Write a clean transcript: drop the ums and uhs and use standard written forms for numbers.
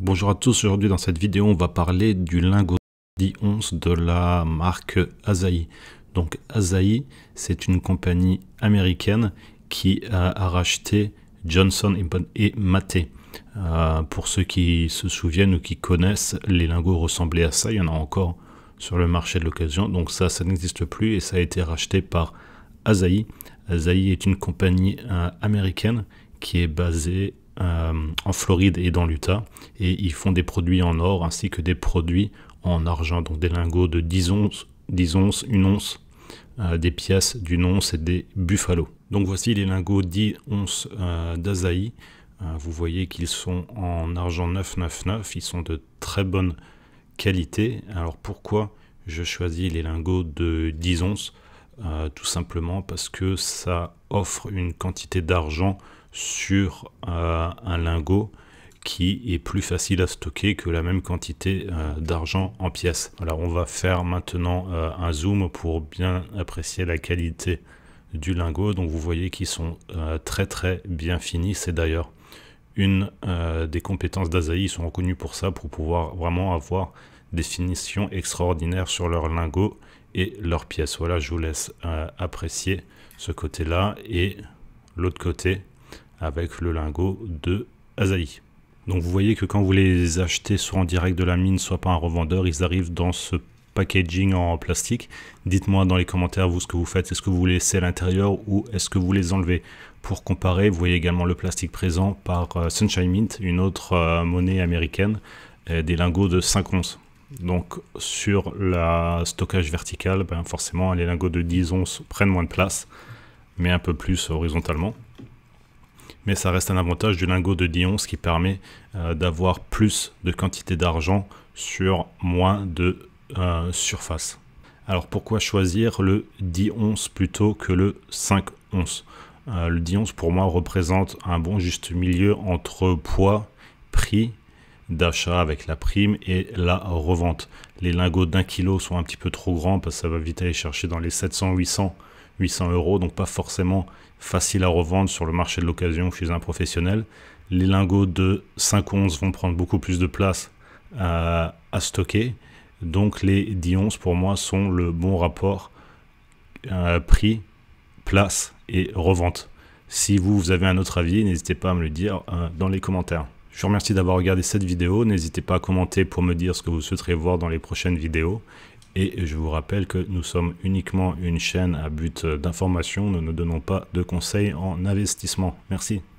Bonjour à tous, aujourd'hui dans cette vidéo on va parler du lingot 10-11 de la marque Asahi. Donc Asahi, c'est une compagnie américaine qui a racheté Johnson et Matthey. Pour ceux qui se souviennent ou qui connaissent, les lingots ressemblaient à ça, il y en a encore sur le marché de l'occasion, donc ça n'existe plus et ça a été racheté par Asahi. Asahi est une compagnie américaine qui est basée en Floride et dans l'Utah, et ils font des produits en or ainsi que des produits en argent, donc des lingots de 10 onces, 1 once, des pièces d'une once et des buffalo. Donc voici les lingots 10 onces d'Asahi. Vous voyez qu'ils sont en argent 999, ils sont de très bonne qualité. Alors pourquoi je choisis les lingots de 10 onces? Tout simplement parce que ça offre une quantité d'argent sur un lingot qui est plus facile à stocker que la même quantité d'argent en pièces. Alors on va faire maintenant un zoom pour bien apprécier la qualité du lingot. Donc vous voyez qu'ils sont très bien finis. C'est d'ailleurs une des compétences d'Asahi. Ils sont reconnus pour ça, pour pouvoir vraiment avoir des finitions extraordinaires sur leurs lingots et leurs pièces. Voilà, je vous laisse apprécier ce côté-là et l'autre côté avec le lingot de Asahi. Donc vous voyez que quand vous les achetez soit en direct de la mine, soit par un revendeur, ils arrivent dans ce packaging en plastique. Dites-moi dans les commentaires vous ce que vous faites. Est-ce que vous les laissez à l'intérieur ou est-ce que vous les enlevez? Pour comparer, vous voyez également le plastique présent par Sunshine Mint, une autre monnaie américaine, des lingots de 5 onces. Donc sur la stockage vertical, forcément les lingots de 10 onces prennent moins de place, mais un peu plus horizontalement. Mais ça reste un avantage du lingot de 10 onces qui permet d'avoir plus de quantité d'argent sur moins de surface. Alors pourquoi choisir le 10 onces plutôt que le 5 onces? Le 10 onces pour moi représente un bon juste milieu entre poids, prix d'achat avec la prime et la revente. Les lingots d'1 kg sont un petit peu trop grands parce que ça va vite aller chercher dans les 700-800 €, donc pas forcément facile à revendre sur le marché de l'occasion chez un professionnel. Les lingots de 5 onces vont prendre beaucoup plus de place à stocker, donc les 10 onces pour moi sont le bon rapport prix, place et revente. Si vous avez un autre avis, n'hésitez pas à me le dire dans les commentaires. Je vous remercie d'avoir regardé cette vidéo, n'hésitez pas à commenter pour me dire ce que vous souhaiterez voir dans les prochaines vidéos. Et je vous rappelle que nous sommes uniquement une chaîne à but d'information, nous ne donnons pas de conseils en investissement. Merci.